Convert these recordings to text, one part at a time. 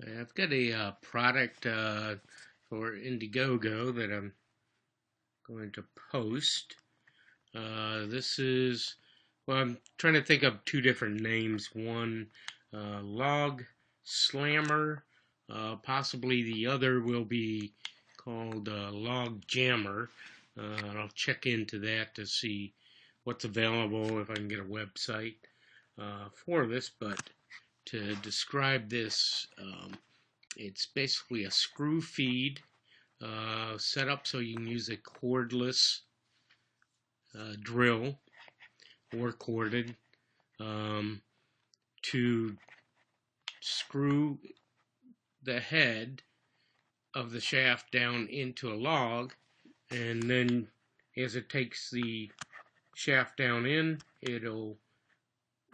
I've got a product for Indiegogo that I'm going to post. This is, well, I'm trying to think of two different names. One, Log Slammer. Possibly the other will be called Log Jammer. I'll check into that to see what's available, if I can get a website for this. But to describe this, it's basically a screw feed set up so you can use a cordless drill or corded um, to screw the head of the shaft down into a log, and then as it takes the shaft down in, it'll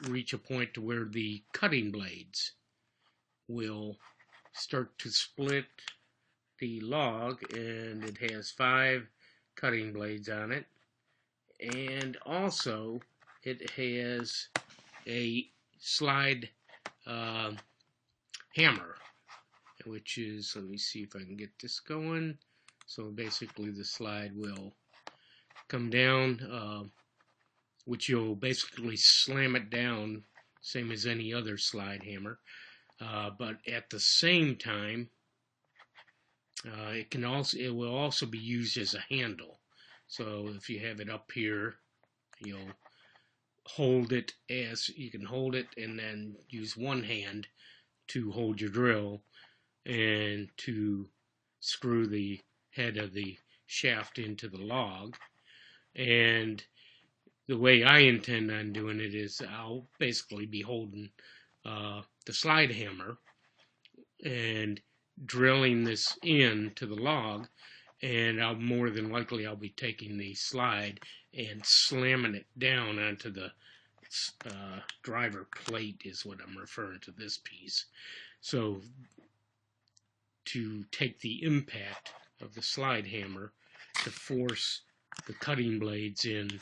reach a point to where the cutting blades will start to split the log, and it has 5 cutting blades on it, and also it has a slide hammer, which is, let me see if I can get this going. So basically the slide will come down, which you'll basically slam it down, same as any other slide hammer, but at the same time it will also be used as a handle. So if you have it up here, you'll hold it, as you can hold it and then use one hand to hold your drill and to screw the head of the shaft into the log. And the way I intend on doing it is I'll basically be holding the slide hammer and drilling this into the log, and more than likely I'll be taking the slide and slamming it down onto the driver plate, is what I'm referring to this piece. So to take the impact of the slide hammer to force the cutting blades in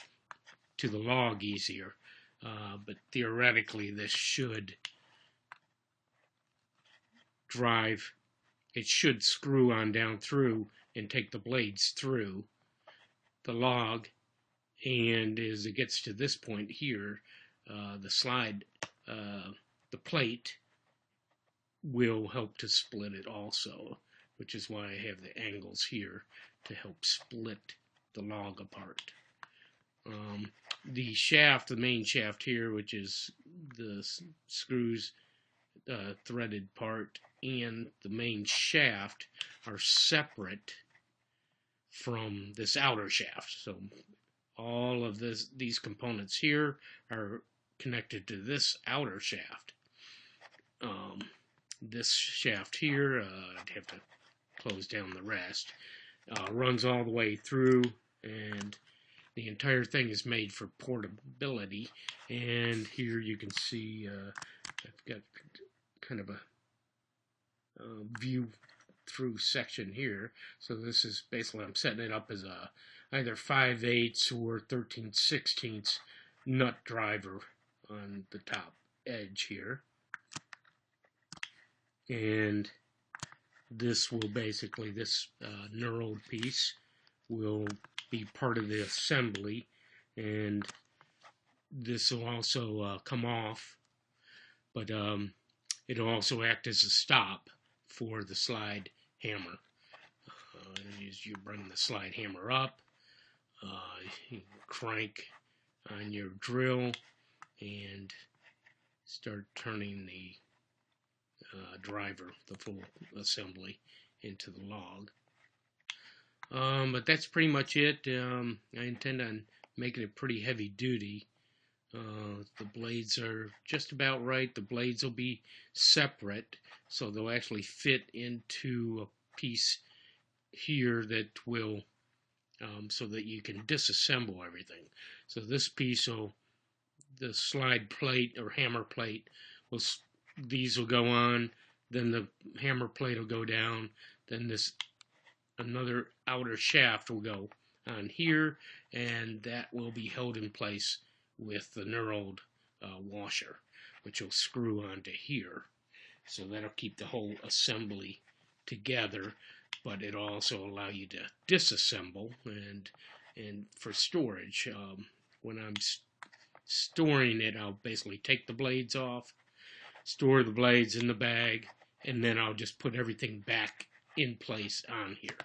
to the log easier. But theoretically this should it should screw on down through and take the blades through the log, and as it gets to this point here, the plate will help to split it also, which is why I have the angles here to help split the log apart. The main shaft here, which is the screws, threaded part, and the main shaft are separate from this outer shaft. So all of these components here are connected to this outer shaft. This shaft here, I'd have to close down the rest, runs all the way through, and the entire thing is made for portability. And here you can see I've got kind of a view through section here. So this is basically, I'm setting it up as a either 5/8 or 13/16 nut driver on the top edge here. And this will basically, this knurled piece will be part of the assembly, and this will also come off, but it'll also act as a stop for the slide hammer. As you bring the slide hammer up, you crank on your drill and start turning the driver, the full assembly, into the log. But that's pretty much it. I intend on making it pretty heavy duty. The blades are just about right. The blades will be separate, so they'll actually fit into a piece here that will, so that you can disassemble everything. So this piece will, the slide plate or hammer plate, these will go on, then the hammer plate will go down, then another outer shaft will go on here, and that will be held in place with the knurled washer, which will screw onto here. So that'll keep the whole assembly together, but it'll also allow you to disassemble and for storage. When I'm storing it, I'll basically take the blades off, store the blades in the bag, and then I'll just put everything back in place on here.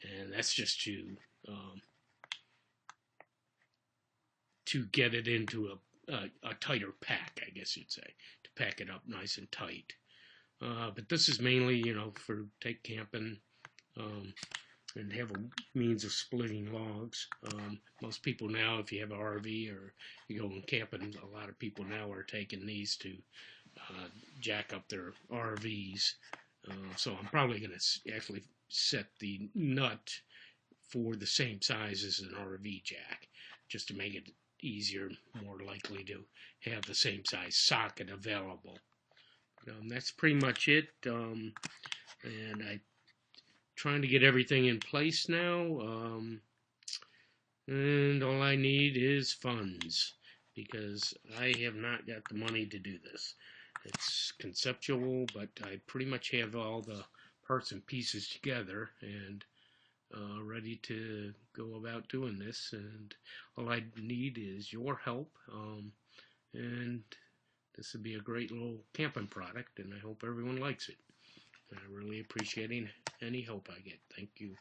And that's just to get it into a tighter pack, I guess you'd say, to pack it up nice and tight. But this is mainly, for take camping and have a means of splitting logs. Most people now, if you have an RV or you go camping, a lot of people now are taking these to jack up their RVs. So I'm probably going to actually set the nut for the same size as an RV jack, just to make it easier, more likely to have the same size socket available. That's pretty much it. And I'm trying to get everything in place now. And all I need is funds, because I have not got the money to do this. It's conceptual, but I pretty much have all the parts and pieces together and ready to go about doing this. And all I need is your help. And this would be a great little camping product, and I hope everyone likes it. I really appreciate any help I get. Thank you.